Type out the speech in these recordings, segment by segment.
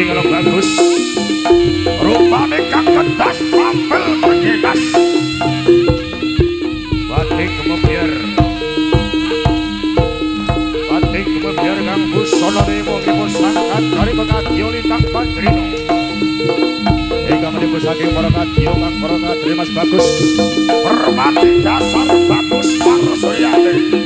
Kalau bagus rupanya kang kedas tampil bergegas batik kemebiar kang busana dewa ibu sangkat dari pengadil kang Pandrino hingga menipu saking para kadil kang para kadil mas bagus bermati dasar bagus Parsuryati.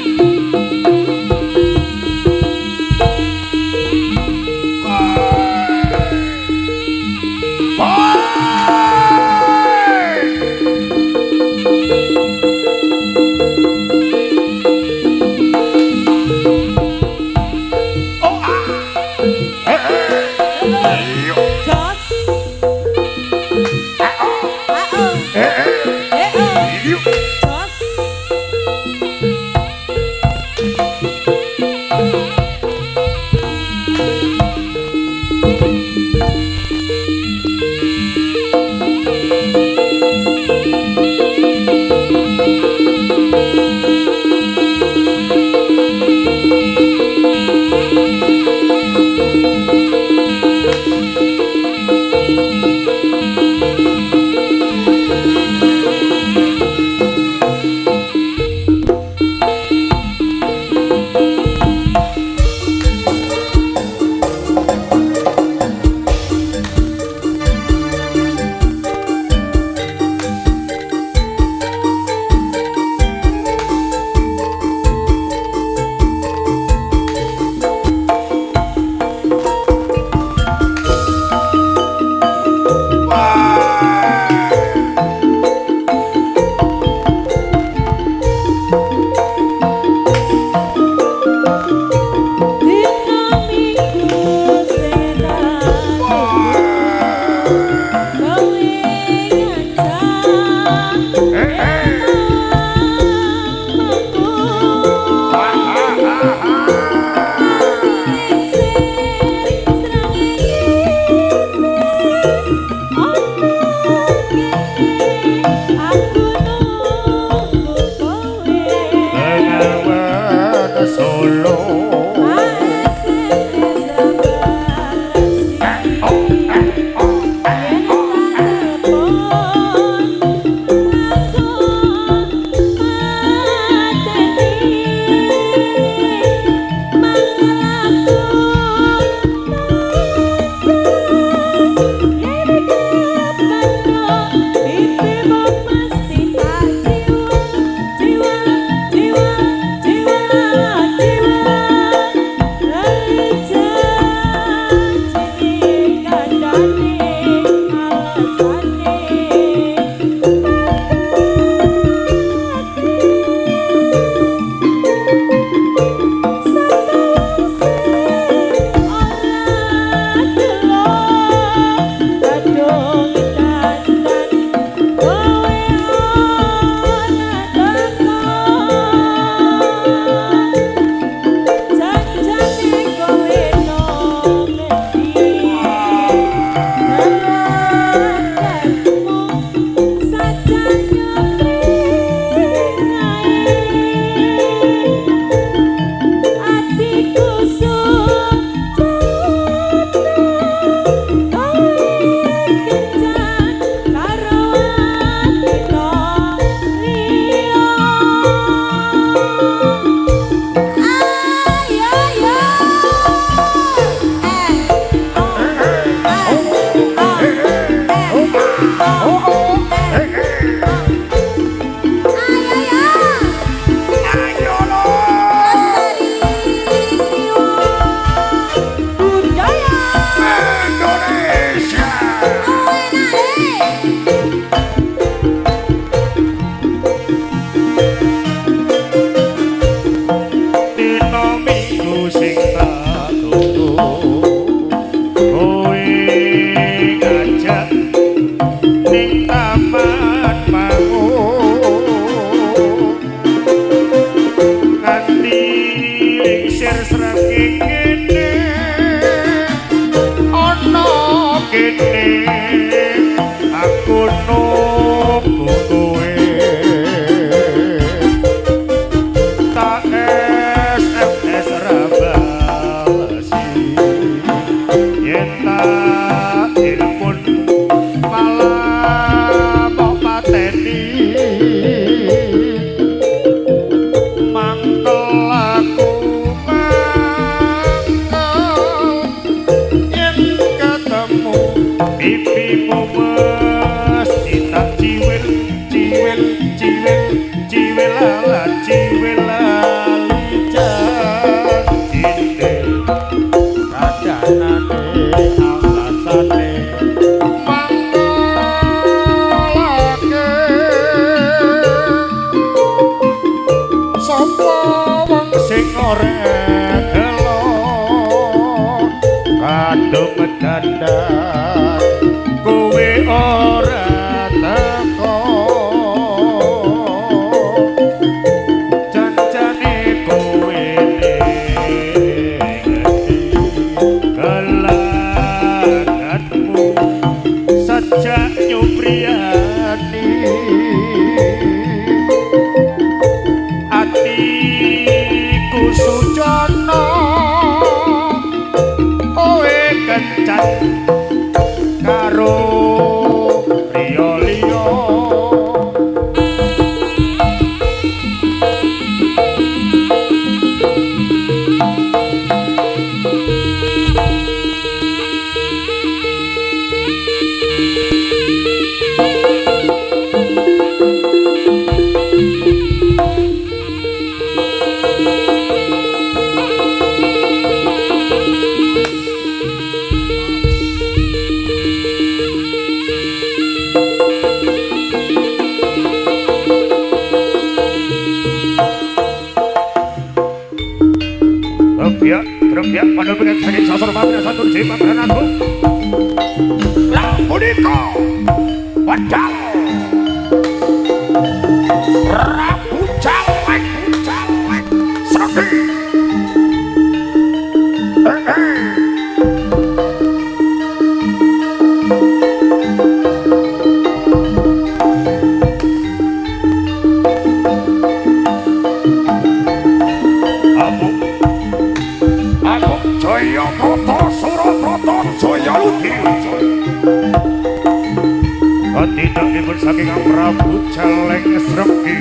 kowe ngajak ning taman mau nganti lingsir srengenge kene ana kene aku nunggu kowe tak SMS rabalasi yen tak telepon malah mau pateni mangkel aku mangkel yen ketemu pipimu mesti tak ciwil ciwil ciwil ciwil ala ciwil lali janjine kadanane alasane mangkelake sapa wong sing ora gelo kadung dandan kowe ora teko janjane kowe ngerti gelagatmu sejak nyupriyani atiku sujono kowe kencan karo priya liya Rupiah pada pengen sakit sasar babnya satu jimat dan aku lah punika wadal Prabu Jalek sakit Jaya Brata Surabrata Jaya Luti tidak dipun saking Prabu Jalek Srenggi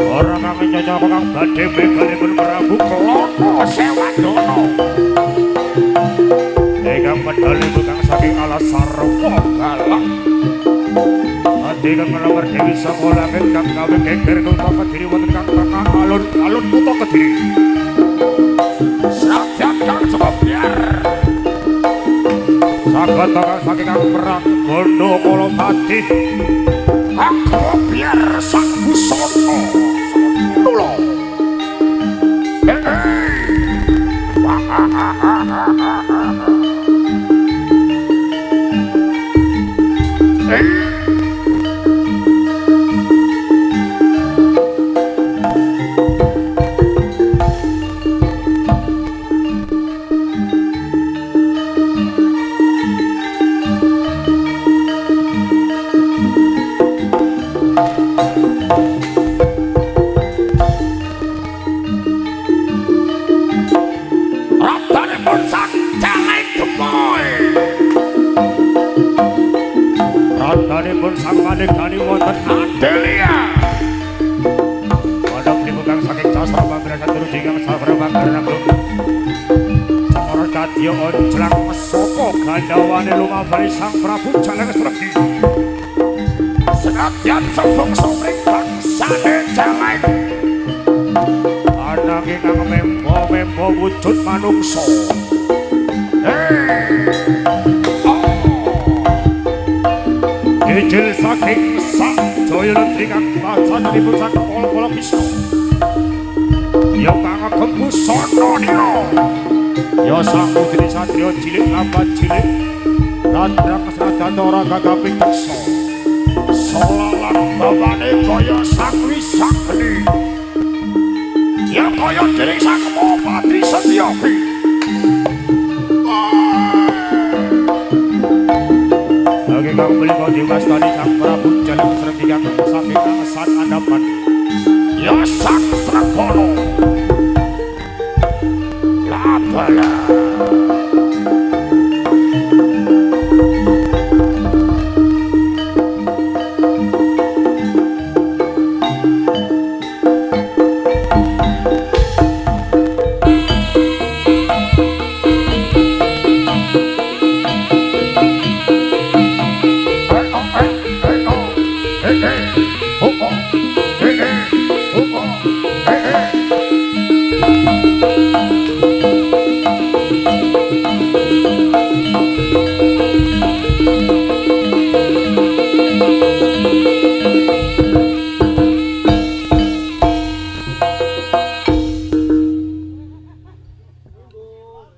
orang kang nyaya kang badhe megalipun Prabu Klono Sewadono ingkang medalipun kang saking Alas Sarwa Galang kang ngelawar Dewi Sakola kang gawe geger kutha Kediri wonten kang alun-alun kutha Kediri Sakyat kang cukup biar sahabat kang saking kang perang Bondo Kolopati aku biar sang busono nulo sang manekani wonten Adelia wadok dipukang saking sastra pamirasan turu jinggang sastra bangkarna blum Cakara kadya onjlang mesaka gandawane lumabari sang Prabu Jalek Srenggi senadyan sembung somring bangsane Jalek ananging kang membo wujud manungsa Ijil saking sak Jaya Lentri kang wacananipun saking pola-pola Wisnu ya kang agem busana nira Ya sang putri satria cilik apa cilik Radrang senajan ora gagaping teksa Solalan bawane kaya sang Wisakni Ya kaya dening sang Pati Setyapi Lagi kang menika diwastani sang Prabu Jalem Sregi kang saking angsan andapan Ya sang Srakono Labala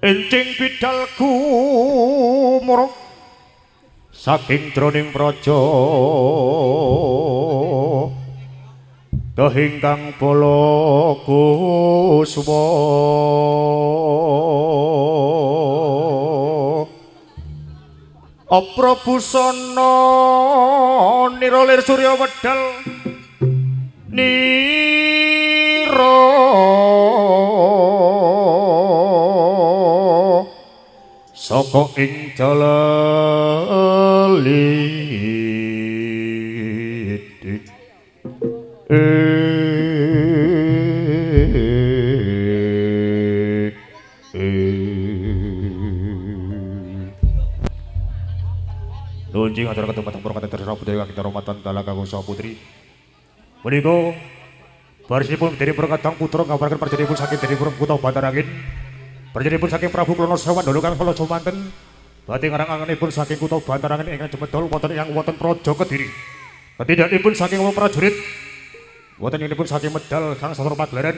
Encing bidalku muruk saking droning praja kahingkang bala kusuma aprabusana niralir surya wedal nira saka ing jalalit Lunjing acara ketemu tempur kata terserah putri kita romatan dalam kagung saha putri menika barisipun dari perkatang putra ngabaraken perjanjian saking dari kutha Bantarangin perjanjian saking Prabu Klonosewan dulu kang kala Jomanten bating ngarang-anganipun saking kutha Bantarangin ingkang jemedhol wonten yang wonten Praja Kediri ketindakipun saking wong prajurit wontenipun saking medal kang satur pagelaran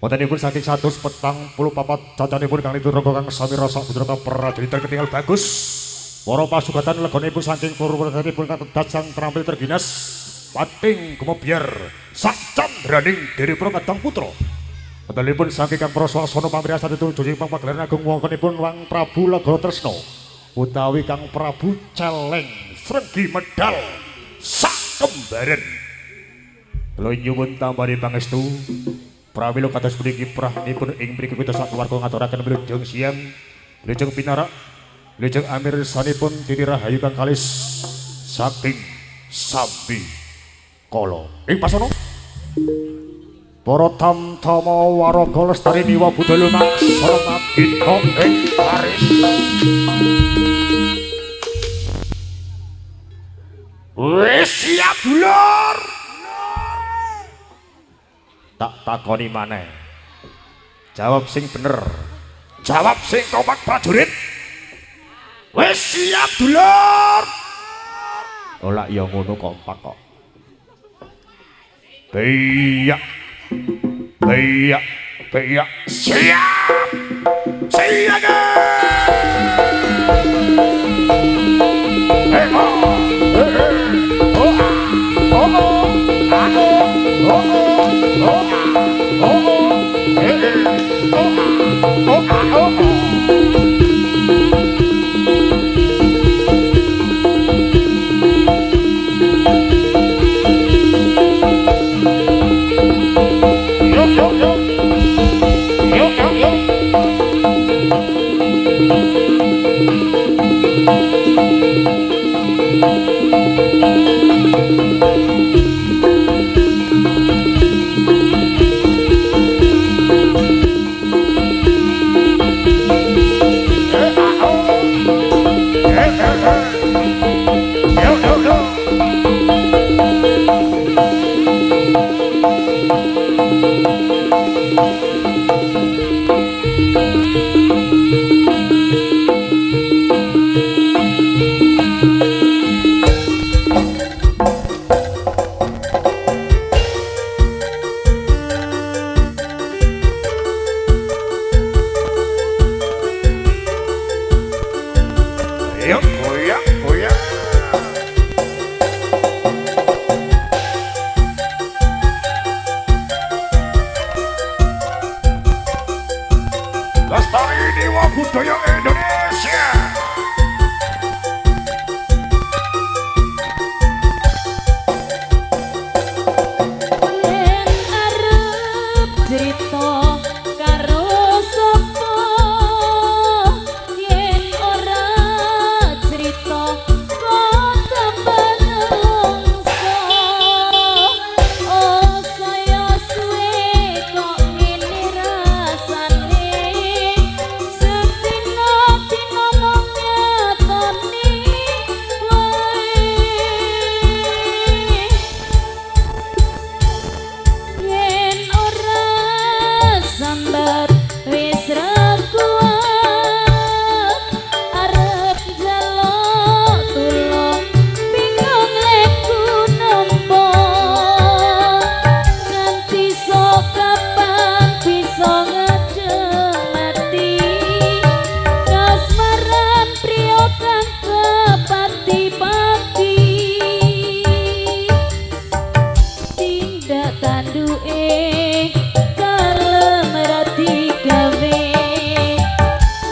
wontenipun saking 144 cacanipun kang nituraga kang sami rasa putra prajurit ketinggal bagus para pasugatan legonipun saking purwanipun katedas sang trampil terginas pating gumebyar sak candraning Diri Prakatang Putra wontenipun saking kang prasasana pamriyasa dituju pagelaran agung wontenipun Wang Prabu Lagatresna utawi kang Prabu Celeng Sregi Medal sak kembaran kula nyuwun tambani pangestu prawila kados puniki prahnipun ing mriki kita sak keluarga ngaturaken wilujeng siang wilujeng pinarak wilujeng amirsanipun Titi Rahayu kang kalis saking Sambi Kala ing pasana para tamtama waraga lestari niwa budaya maksana kita ing baris wis siap dulur tak takoni maneh jawab sing bener jawab sing kompak prajurit wis siap dulur ora ya ngono kompak kok beyak beyak beyak siap siaga Dewa Budaya Indonesia. Yen arep cerita karo sapa, yen ora cerita kok tambah nelongso. Oh saya suwe kok ngene rasane, sedina-dina mung nyatoni wae. Yen ora sambat wis ra kuat, arep njaluk tulung bingung lek ku nempo, nganti sok kapan bisa ngejemati kasmaran priya kang kepati-pati. Tindak tanduke kalem rati gawe,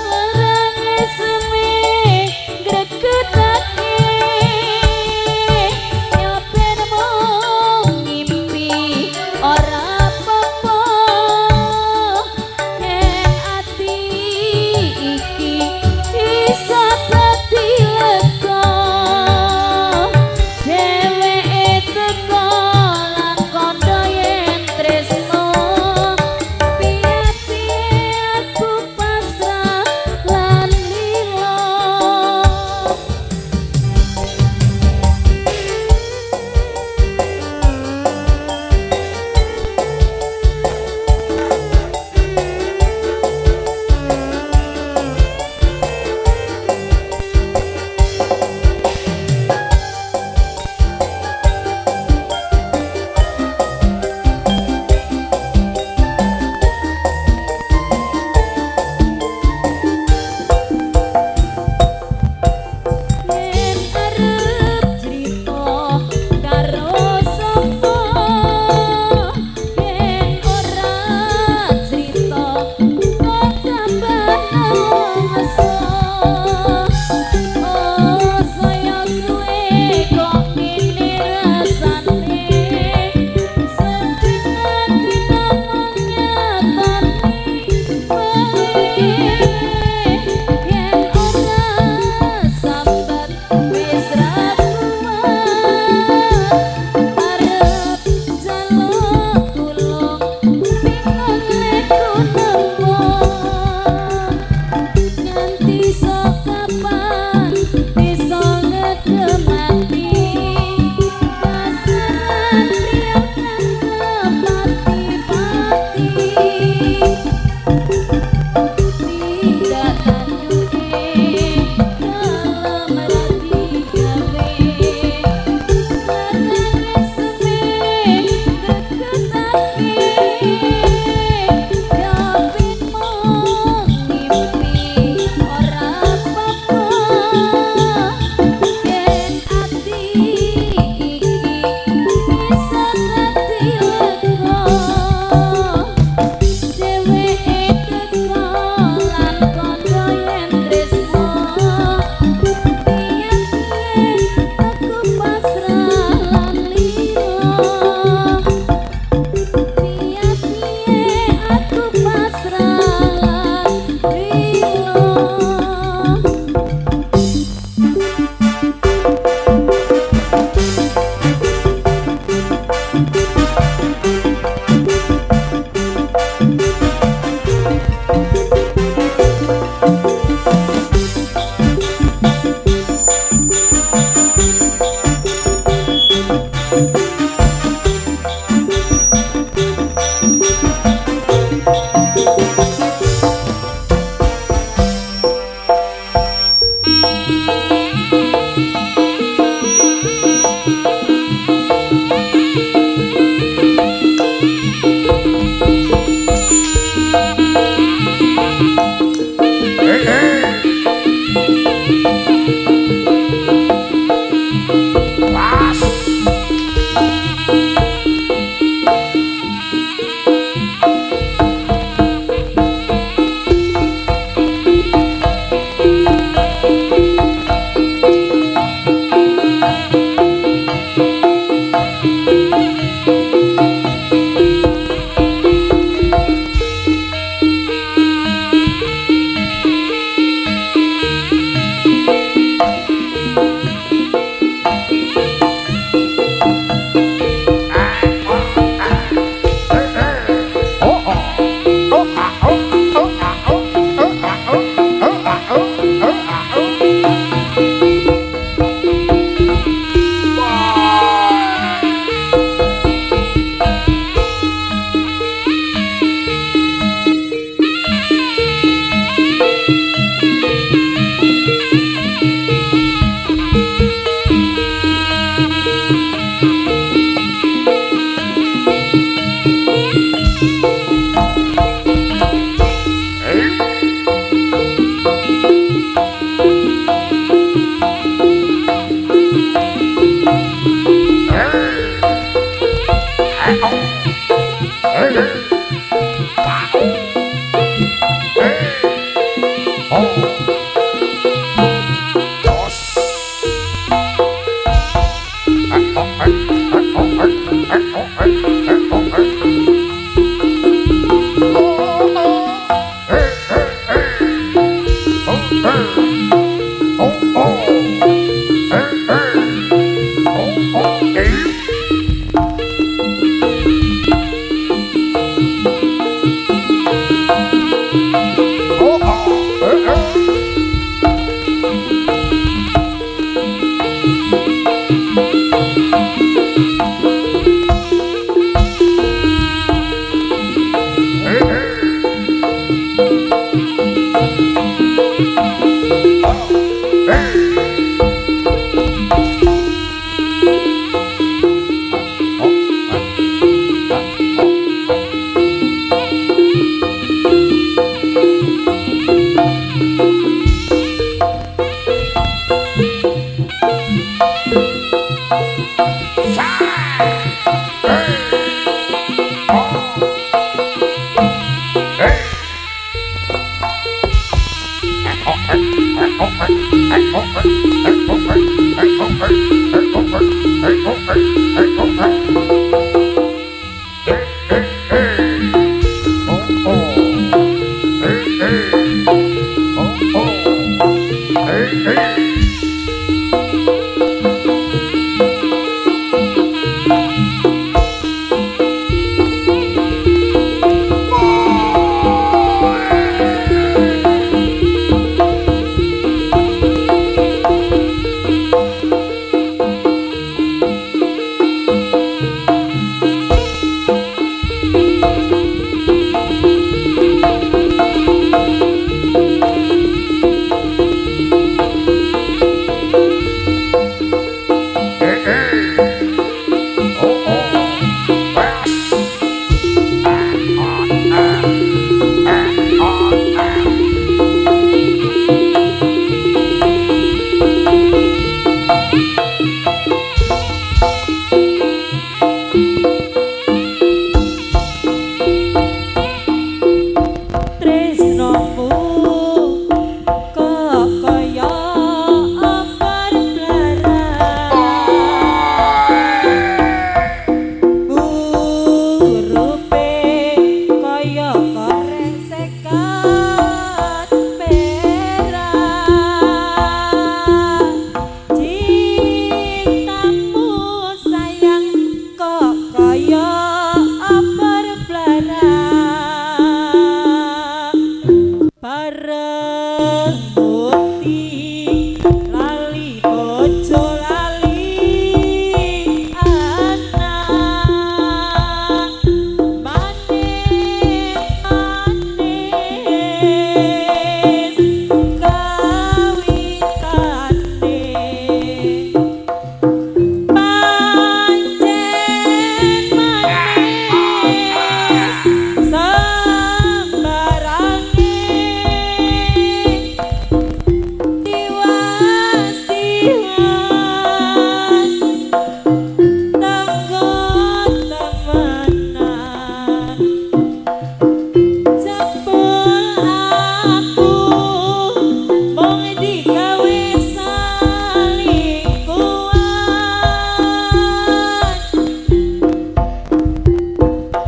larange seme gregedake, nyopen mung ngimpi ora apa-apa. Yen ati iki bisa dadi lega, dheweke teko lan kandha yen tresno, piye-piye aku pasrah lan lila. Yen arep cerita karo sapa, yen ora cerita kok tambah nelongso. Oh saya suwe kok ngene rasane, sedina-dina mung nyatoni wae. Yen ora sambat wis ra kuat, arep njaluk tulung bingung lek ku nempo, nganti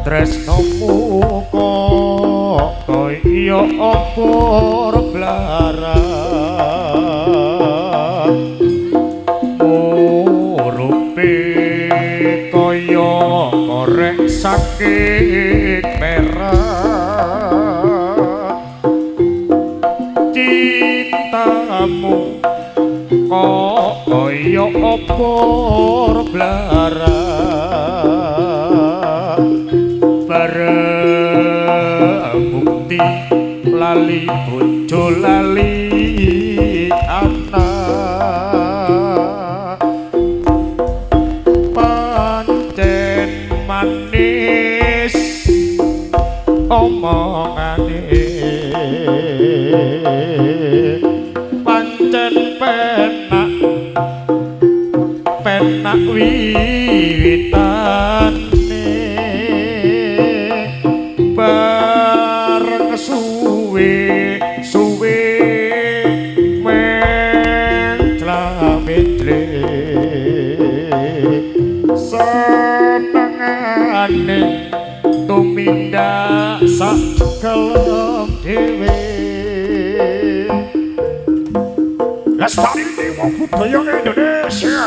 tresnomu kok kaya apa belaran murupe kaya korek sakit merah cintamu kok kaya apa belaran bareng bukti lali bojo lali anak pancen manis omongane pancen penak penak wiwitane bareng suwe Lestari Dewa Budaya Indonesia.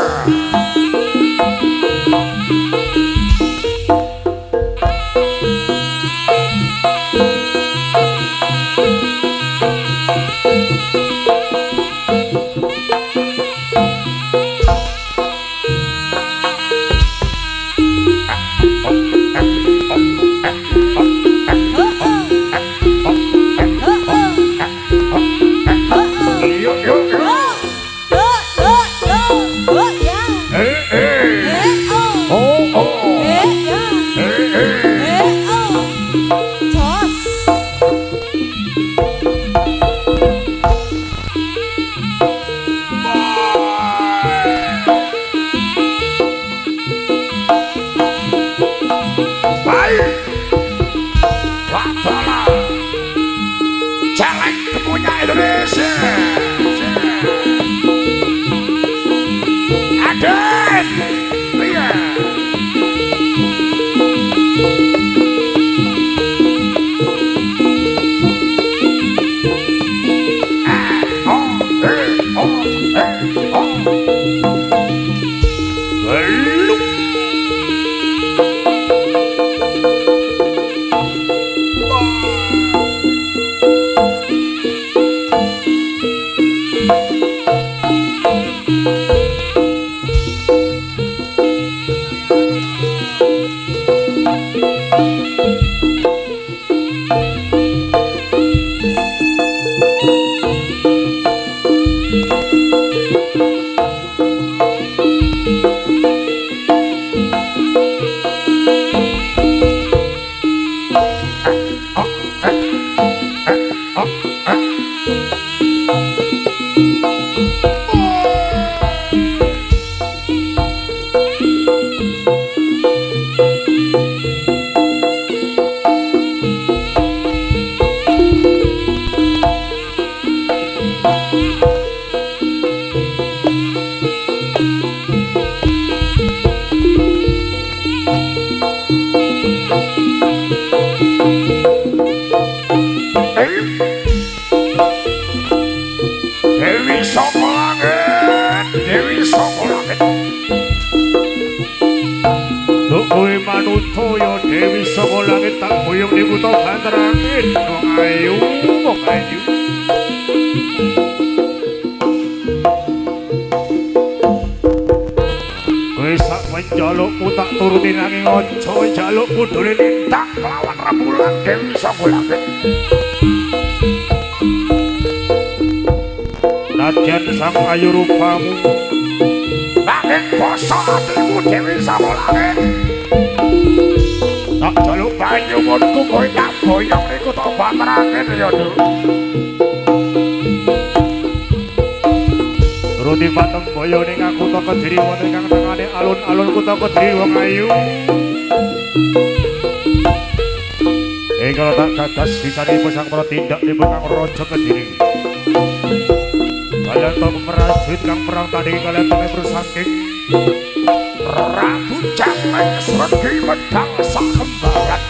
Dewi saka langit tak boyong ning kutha Banterangin wong ayu kowe sak menjalukku tak turuti nanging aja jalukku dole tak lawan rembulan Dewi saka langit nadyan sang ayu rupamu nanging basa atimu Dewi saka langit tak jaluk banyu monku kowe tak boyong ning kutha Banterangin ya Dur. Turuti pateng boyo ning kutha Kediri wonten kang tengane alun-alun kutha Kediri wong ayu. Enggal tak gagas wisanipun sang pratindak nipun kang raja Kediri. Kaliyan to prajurit kang perang tanding kaliyan to saking Prabu Jameng Sregi medal sakembaran.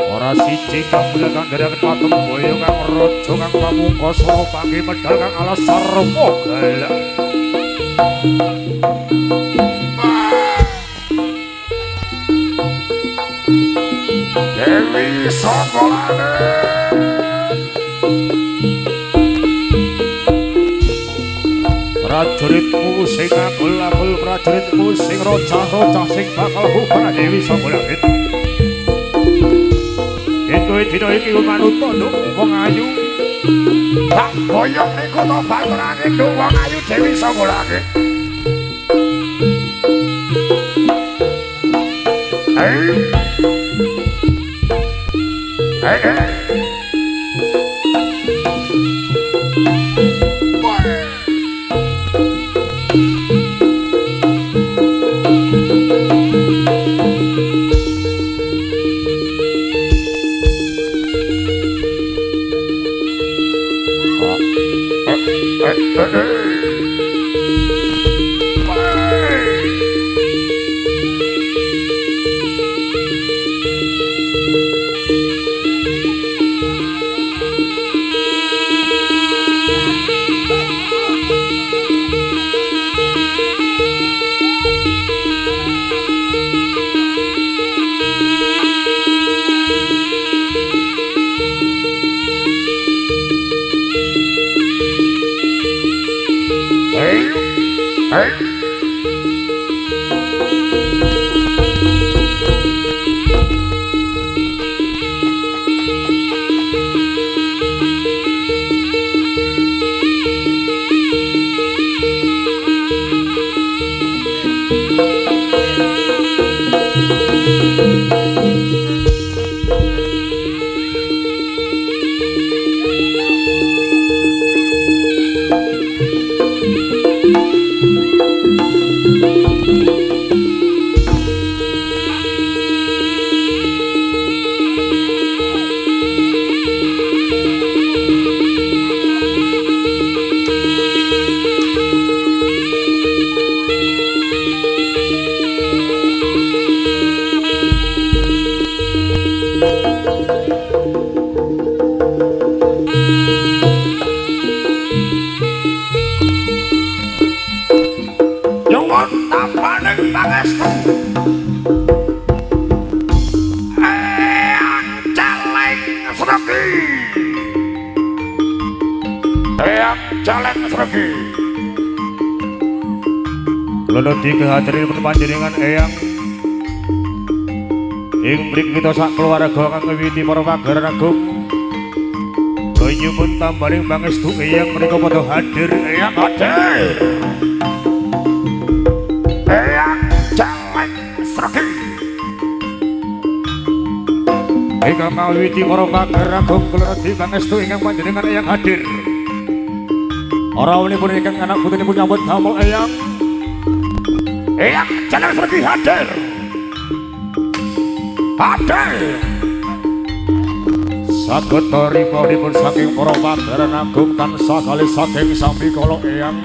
Ora siji kang kang gerakan patung boyo kang raja kang pamungkasa panggih medal kang alas sarwa galak. Dewi saka langit prajuritmu sing abul-abul prajuritmu sing rocah-rocah sing bakal bubar Dewi saka langit. Kowe dina iki manut nduk wong ayu. Tak boyong ning kutha Banterangin nduk wong ayu Dewi saka langit. Nyuwun tampaning pangestu Eyang Celeng Sregi Eyang Celeng Sregi Lolo dikehadirin panjenengan Eyang ing mriki kita sak keluarga kang miwiti para pagaran agung nyuwun tambaning pangestu Eyang menika padha hadir Eyang hadir Eyang Celeng Sregi ingkang miwiti para pagaran agung kula pangestu ingkang panjenengan Eyang hadir ora wenipun ingkang anak putunipun nyambut damel Eyang Celeng Sregi hadir saged ripun saking para pagaran agung tansah kalih saking sami kala Eyang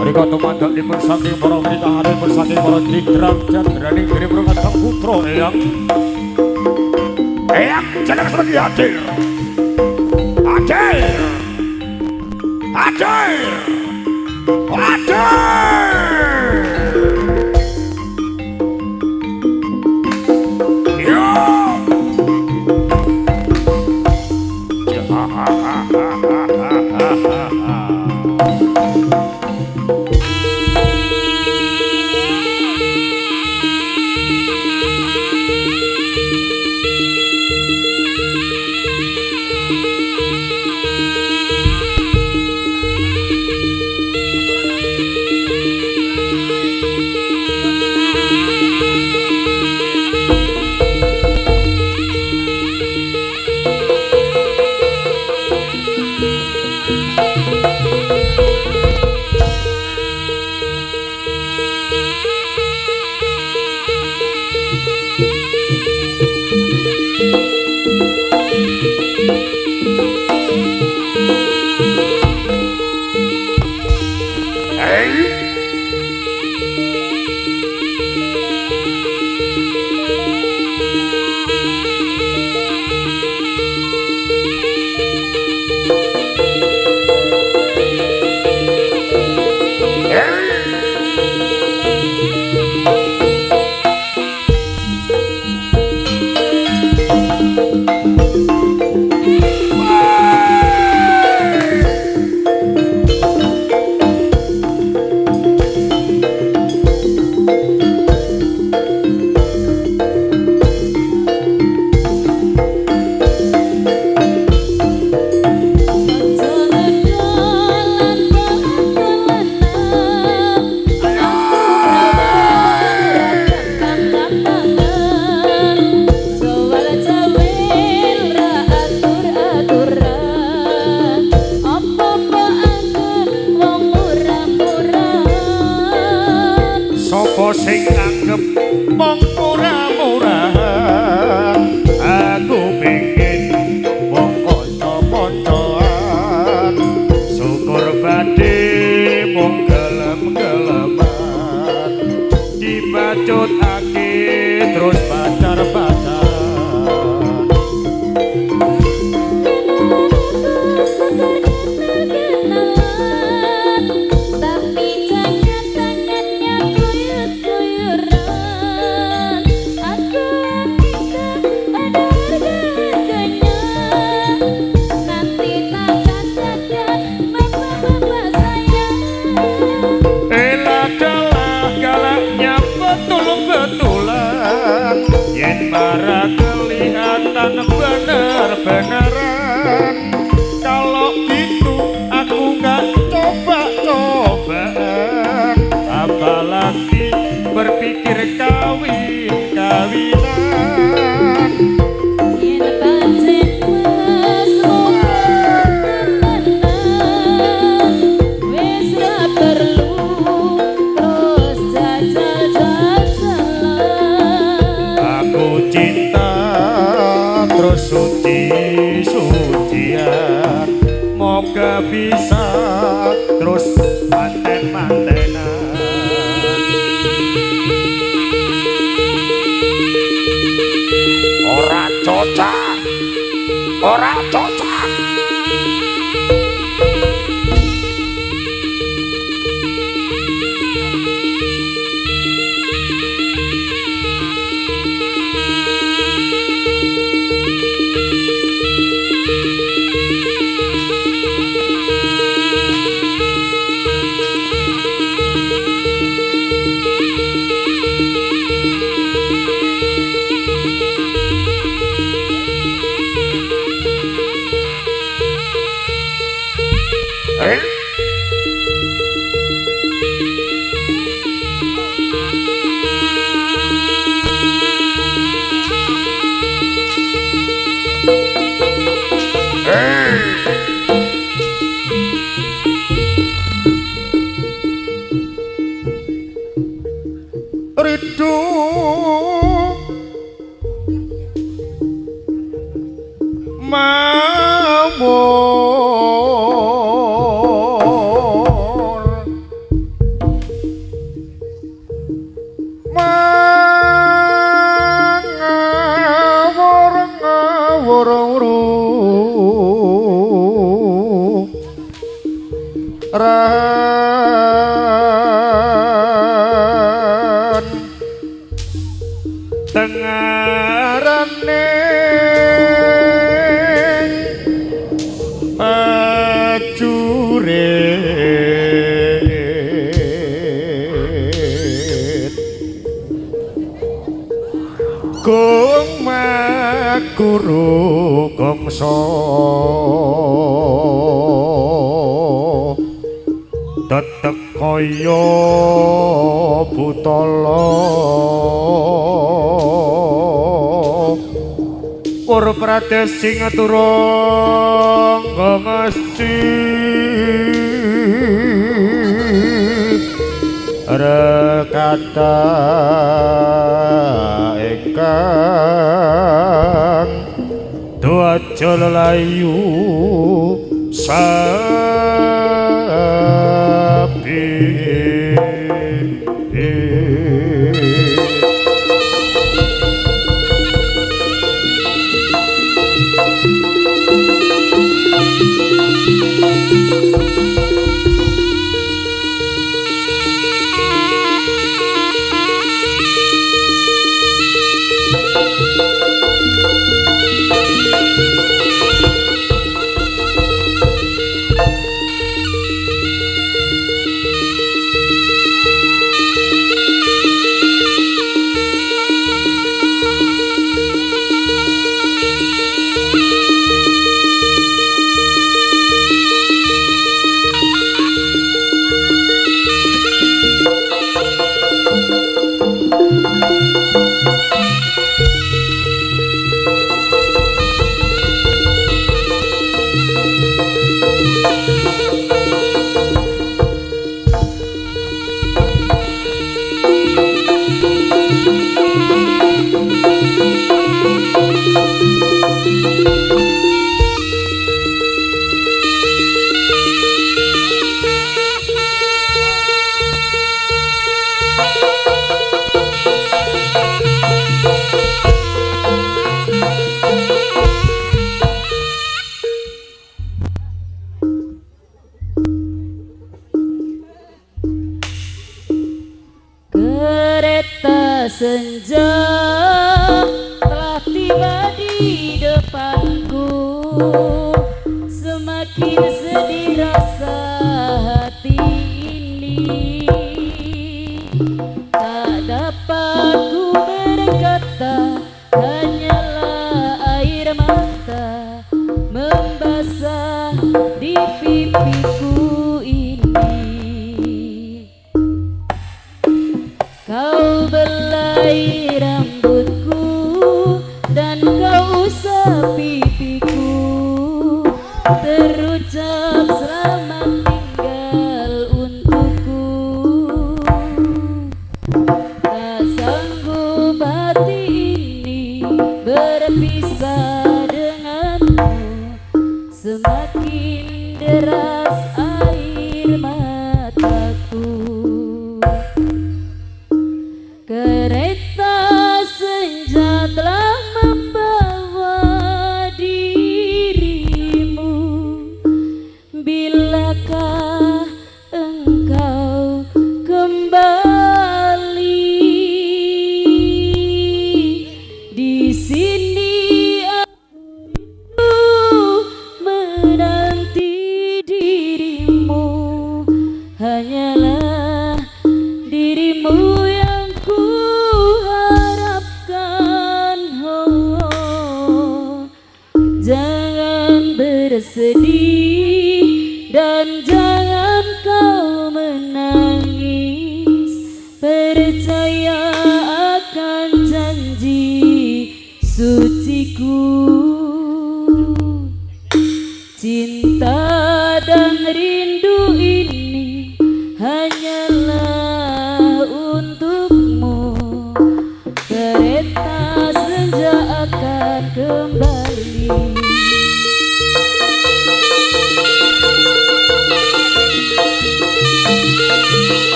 menika tumandakipun saking para nikahanipun saking para digrang jandraning Gripro Kadang putra Eyang Celeng Sregi hadir moga bisa terus manten-mantenan. Ora cocok, ora cocok. Rindu mamur mangawur ran tengarane ajurit kung makuru kongso tetek kaya butala Pur prates sing turung ngesti rekata ingkang duaja lelayu Kereta senja telah tiba di depanku, semakin sedih rasa hati ini. Tak dapat ku berkata, hanyalah air mata membasah di pipiku ini. Kau belai rambutku dan kau usap pipiku, terucap selamat tinggal untukku. Tak sanggup hati ini berpisah denganmu, semakin deras air mataku. Kereta senja telah membawa dirimu. Bilakah engkau kembali? Di sini aku menanti dirimu. Hanyalah dirimu yang ku harapkan. Oh, jangan bersedih dan jangan kau menangis. Percaya akan janji suciku. Cinta dan rindu ini hanyalah untukmu. Kereta senja akan kembali.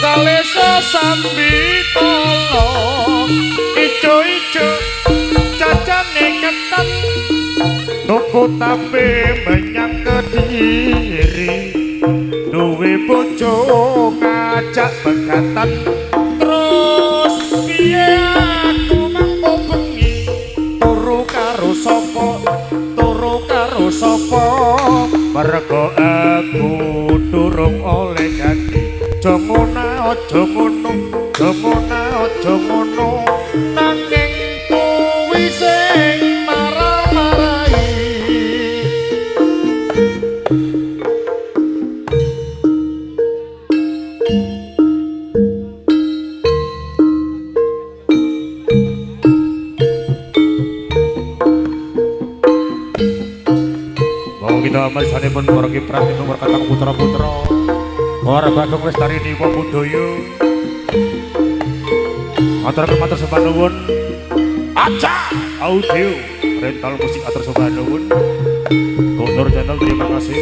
Kalesa sambi tolong ijo-ijo cacane ketan tuku tape menyang Kediri duwe bojo ngajak pegatan terus piye aku mampu bengi turu karo sapa mergo aku durung oleh ganti. Aja ngono nanging kuwi sing marah-marahi. Mau kita amal sanipun para kiprah nomor katang putra-putra Ora Bagong Lestarini wa budaya. Matur sembah nuwun. Aja audio rental musik atur sembah nuwun. Gunur Channel terima kasih.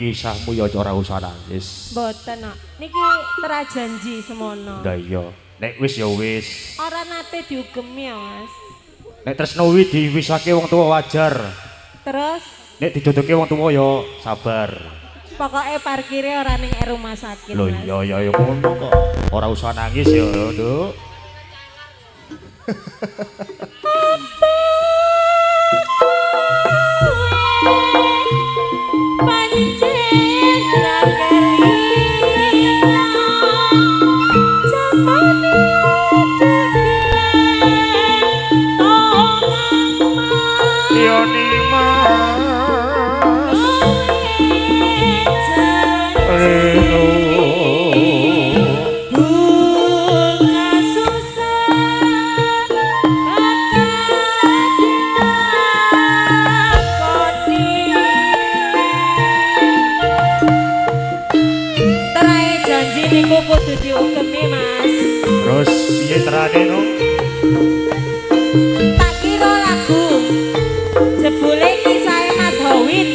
Kisahmu ya ora usah nangis. Mboten kok. Niki terajanji semono. Lah iya, nek wis ya wis. Ora nate diugemi ya, Mas. Nek tresno wi diwisake wong tuwa wajar. Terus nek dijodohke wong tuwa ya sabar. pokoknya parkirnya ora ning rumah sakit. Lho Mas. iya ngono kok. Ora usah nangis ya, Nduk. Pancen ra kelingan jamane dekilen tongang Ya Nimas Reno bunga susah bakal Terai janji niku kudu diukemi Mas. terus piye terane no? Tak kira lagu jebule kisah Mas Howin.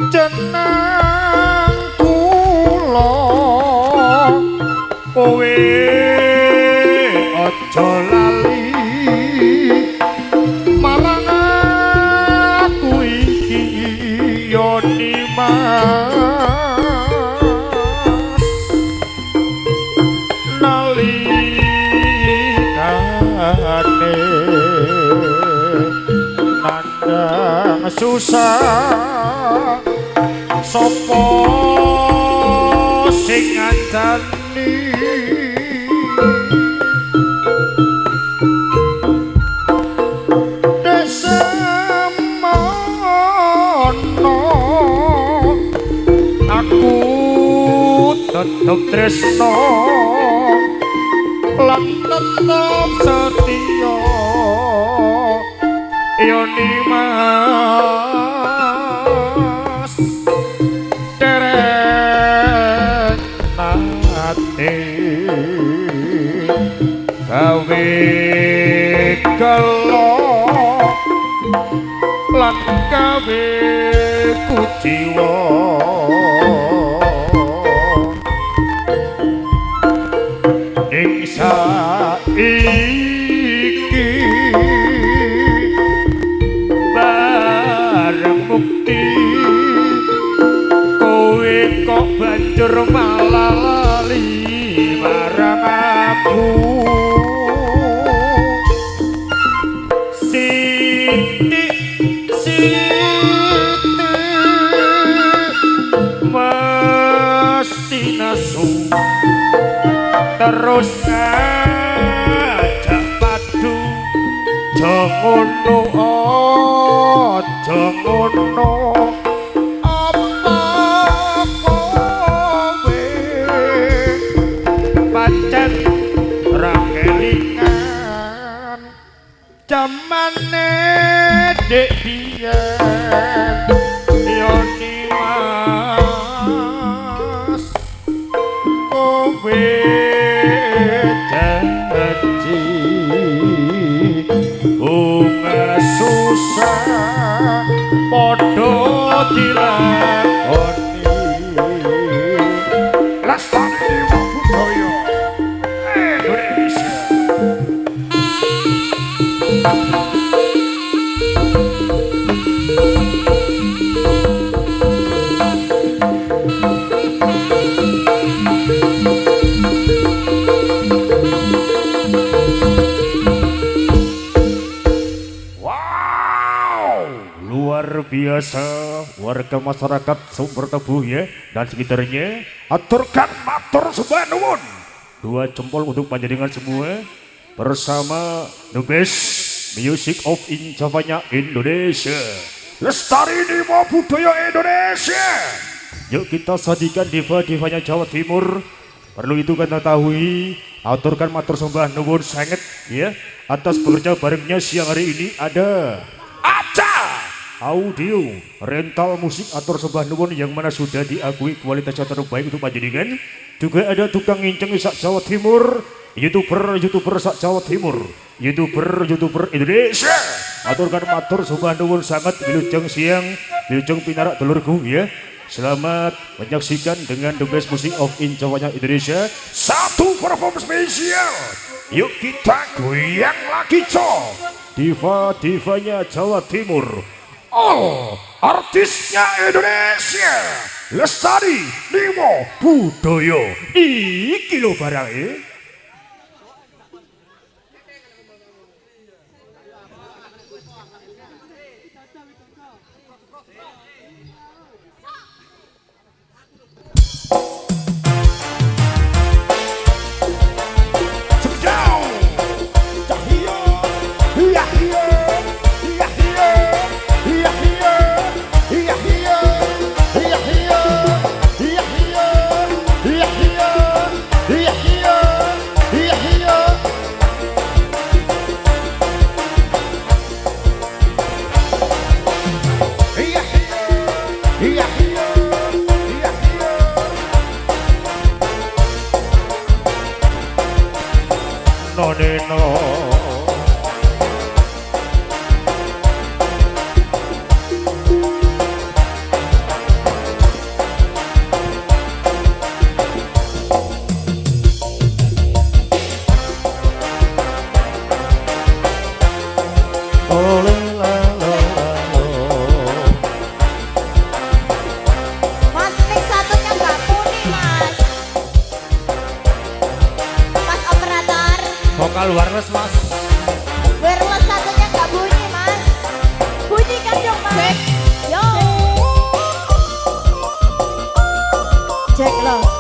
Jeneng kula kowe aja lali marang aku iki ya Nimas nalikane nandang susah sopo sing ngancani desemono aku tetep tresno lan tetep setia ya Nimas dereng nate gawe gelo lan gawe kuciwa ing saiki bareng bukti kowe kok banjur malah lali marang aku Siti mesti nasu terus ngajak padu jangono aja ngono apa kowe pancen ra kelingan jamane dek biyen yo Nimas kowe janji bunga susah podo dilakoni lestari budaya Indonesia. Luar biasa warga masyarakat Sumber Tebu ya dan sekitarnya aturkan matur sembah nuwun 2 jempol untuk panjenengan semua bersama the best music of in Javanya Indonesia lestari nimo budaya Indonesia. Yuk kita sajikan diva-divanya Jawa Timur. Perlu itu kan ketahui aturkan matur sembah nuwun sangat ya atas bekerja barengnya siang hari ini ada Aca audio rental musik atur sembah nuwun yang mana sudah diakui kualitasnya terbaik untuk panjenengan. Juga ada tukang nginceng isak Jawa Timur YouTuber sak Jawa Timur, YouTuber Indonesia. Aturkan matur sembah nuwun sangat wilujeng siang, wilujeng pinarak dulurku ya. Selamat menyaksikan dengan The Best Music of Injawanya Indonesia. Satu perform spesial. Yuk kita goyang lagi cok. Diva-divanya Jawa Timur. All artisnya Indonesia. Lestari Nimo Budoyo. Iki lho barang vokal wireless mas. Wireless satunya nggak bunyi mas. Bunyikan dong mas. Yo. Cek lo.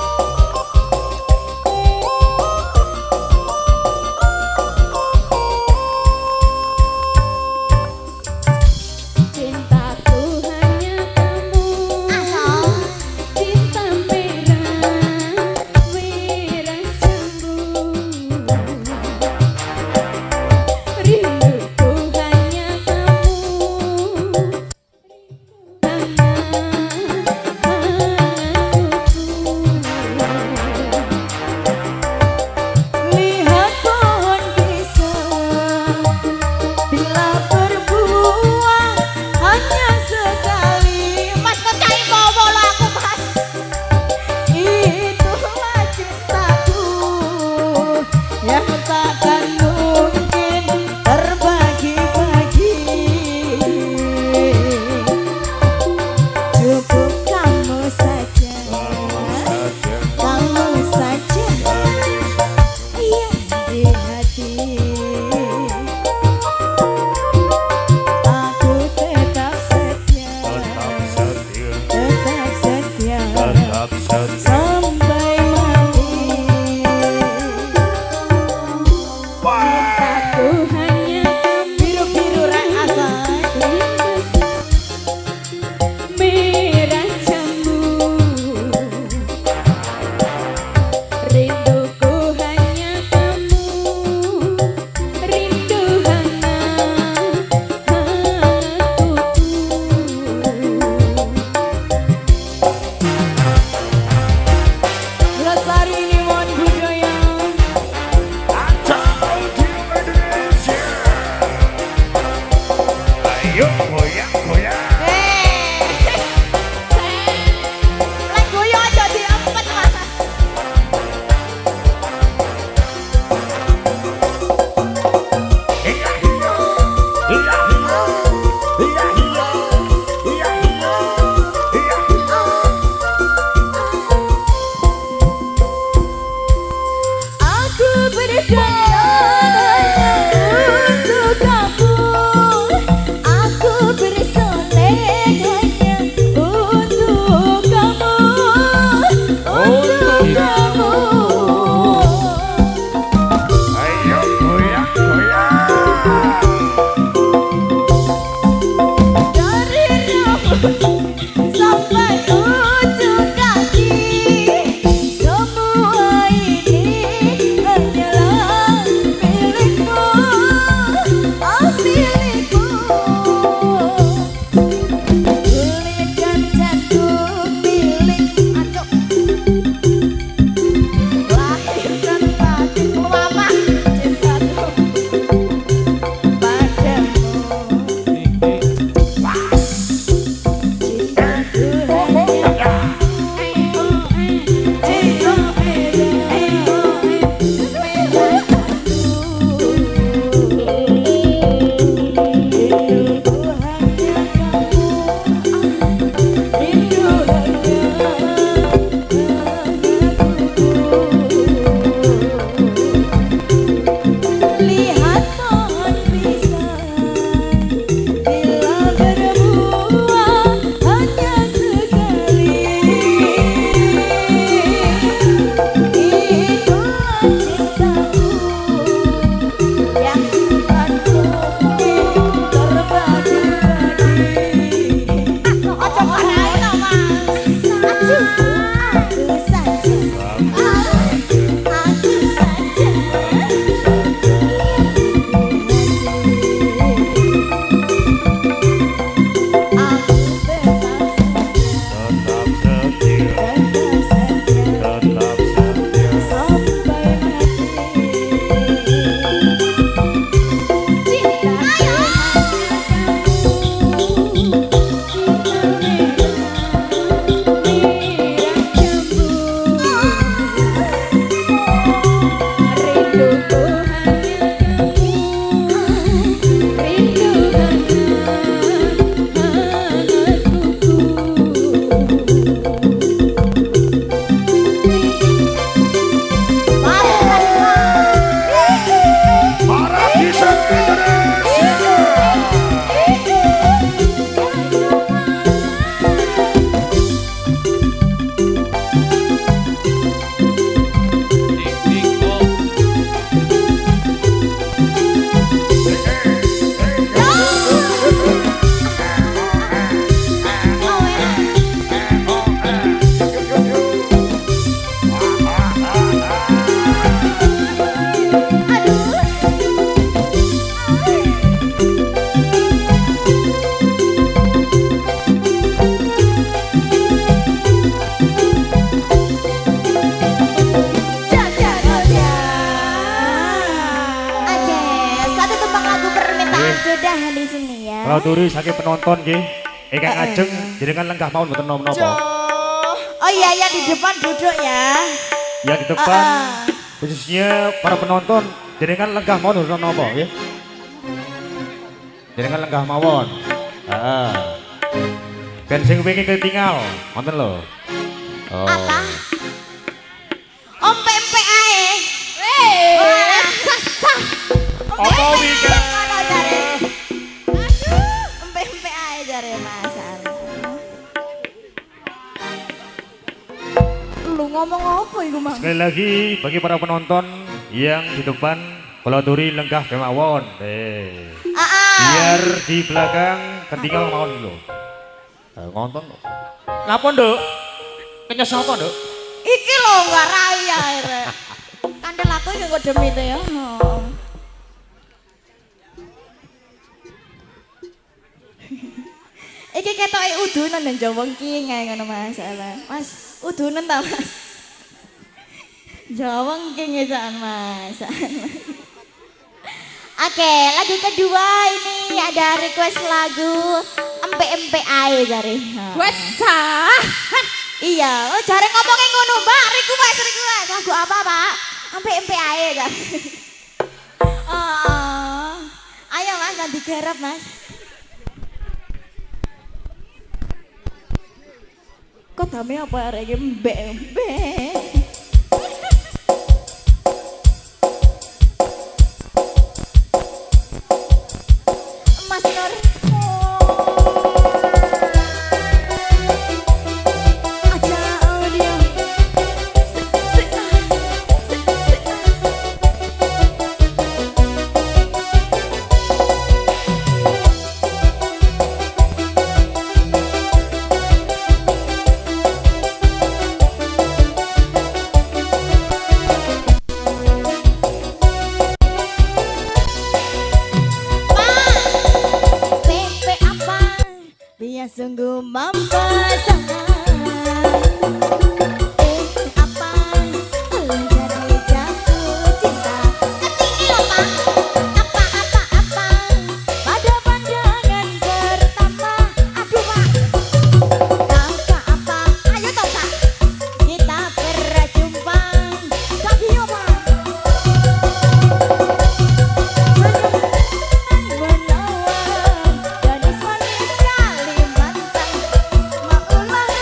sudah di sini ya. Kalau turi saking penonton nggih. Ingkang ajeng jenengan lenggah mawon mboten napa-napa. Oh iya ya di depan duduk ya. Ya di depan khususnya para penonton jenengan lenggah mawon mboten napa nggih. Jenengan lenggah mawon. Heeh. Ben sing wingi ketinggal, wonten lho. Oh. Apa? Ompe-empe ae. Apa wika? Empe-empe ae jare Mas. Lu ngomong apa iku, Mang? Sekali lagi bagi para penonton yang di depan kalau turi lenggah kemawon. Biar di belakang ketinggal mawon lho. Ngonton lho. Ngapa, Nduk? Kenya sapa, Nduk? Iki lho enggak raya rek. Kandel aku iki kok demite ya. Iki ketoke udunan nang jawengking ae ngono Mas. Mas, udunan ta Mas? Jawengking esan Mas. Oke, lagu kedua ini ada request lagu empe-empe ae jare. Wes sah. Iya, oh jare ngomongnya ngono, Mbak. Request lagu apa, Pak? Empe-empe ae jare. Oh. Ayo Mas, nanti garap Mas. Kok dame apa arek empe-empe? Mas Nur. Aja audio. Tempe apa? Dia sungguh mempesona. Apa? Jadi jatuh cinta. Ketinggi loh Pak. Apa? Pada pandangan pertama. Aduh Pak. Apa? Ayo toh Pak. Kita berjumpa. Tapi yo Pak. Menawan gadis manis Kalimantan, maulah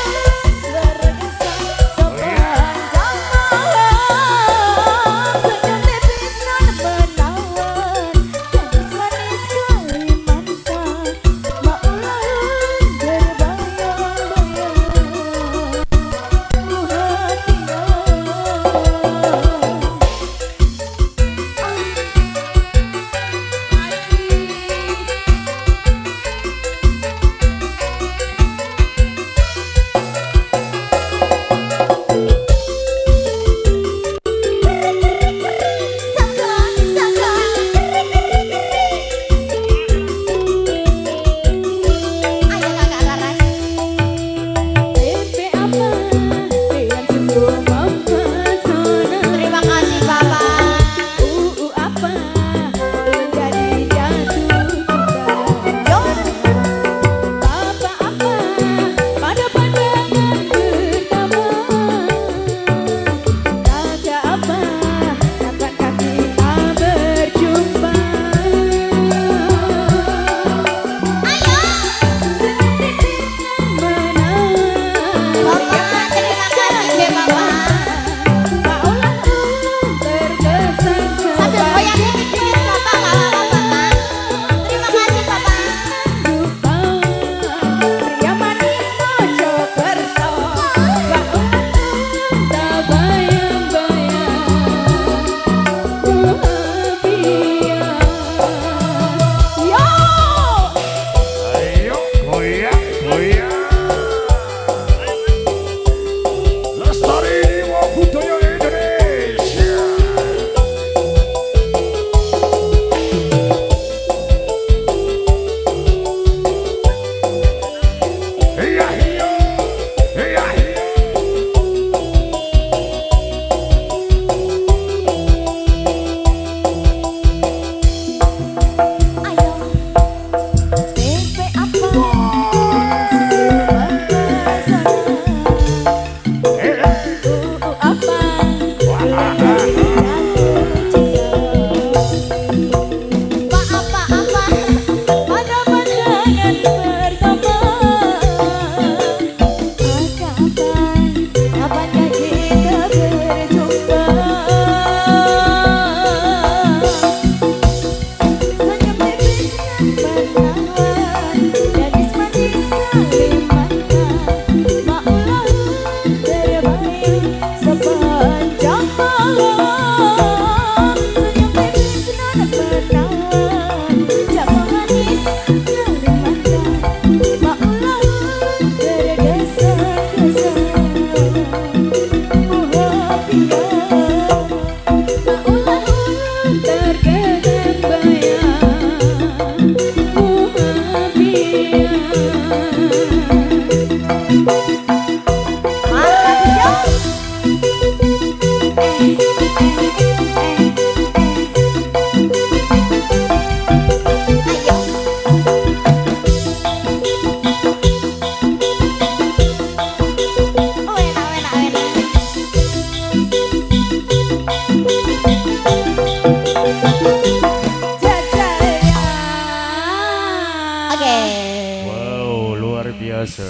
Wow, luar biasa.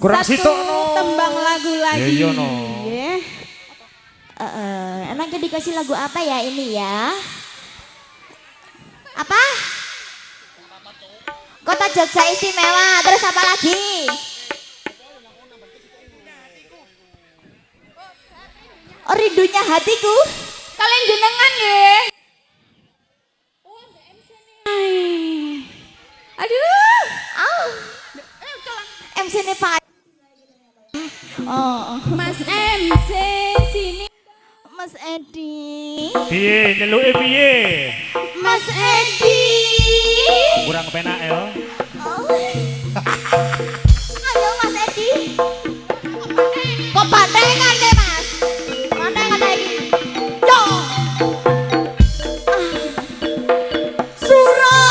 Kurang Satu situ no. tembang lagu lagi. Iya, no. Ya. Enaknya dikasih lagu apa ya ini ya? Apa? Kota Jogja Istimewa. Terus apa lagi? Oh, rindunya hatiku. Kalian jenengan ya. Aduh. MC ini Pak. Oh, Mas MC sini. Mas Edi. Piye nyeluke piye? Mas Edi. Kurang penak ya. Ayo Mas Edi. Kok bandengan deh Mas? Bandengan lagi. Yo. Surah.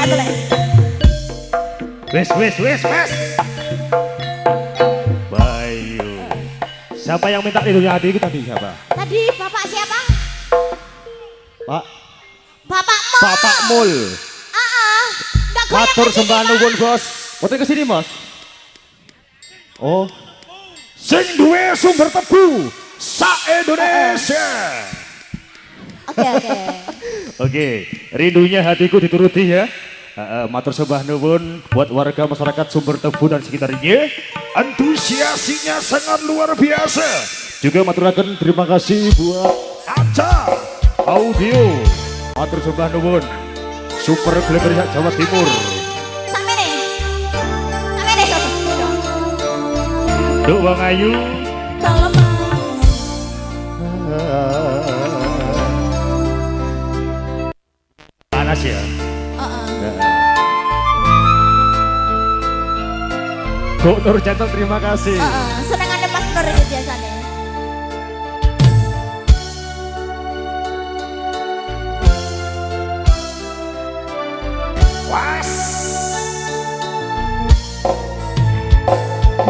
Atule. Wes. Bayu. Siapa yang minta rindunya hatiku tadi siapa? Tadi Bapak siapa? Pak. Bapak Mul. Bapak Mul. Enggak goyang Matur kesini, sembah Mas. nuwun, Bos. Foto ke sini, Mas. Oh. Sing duwe sumber tebu sa-Indonesia. Oke. Oke, rindunya hatiku dituruti ya. Matur sembah nuwun buat warga masyarakat Sumber Tebu dan sekitarnya. Antusiasinya sangat luar biasa. Juga maturaken terima kasih buat Aca Audio. Matur sembah nuwun. Super Gleber Jawa Timur. Sampai nih. Duk Wang Ayu. Kalau Mas. Panas ya. Bu Nur Jantung terima kasih. Seneng ada Mas Nur ini biasanya. Was.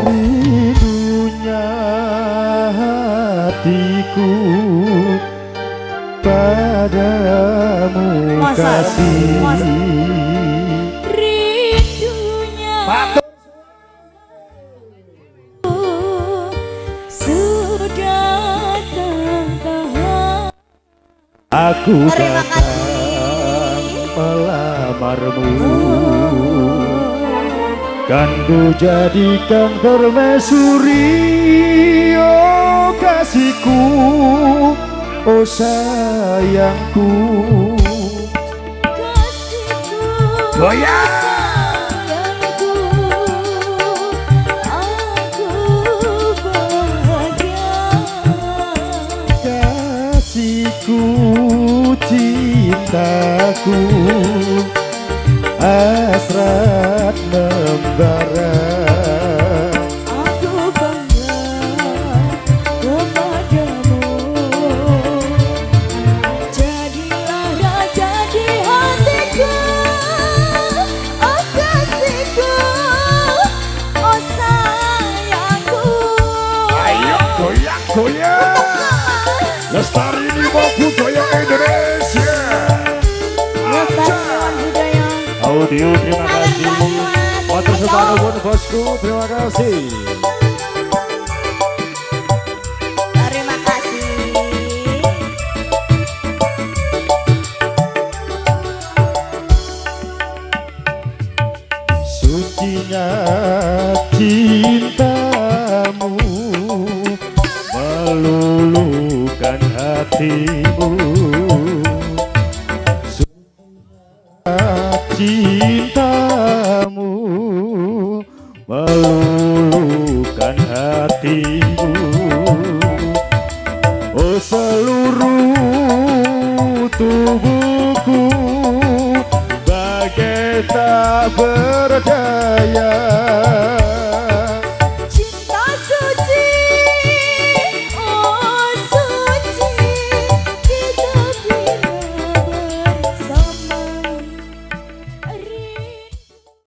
Rindunya hatiku padamu kasih. Rindunya sudah tak. Aku Terima datang kasih. melamarmu, kan ku jadikan permaisuri, oh kasihku, oh sayangku. Goyang. Kasihku, cintaku, hasrat membara. Aku bangga kepadamu. Jadilah raja di hatiku, oh kasihku, oh sayangku. Ayo goyang goyang. Lestari ini mau budaya Indonesia. Lestariwan budaya. Audio terima kasih. Matur sembah nuwun bosku, terima kasih. Terima kasih. Sucinya cintamu meluluhkan hatimu. Sucinya cintamu meluluhkan hatiku. Oh seluruh tubuhku bagai tak berdaya.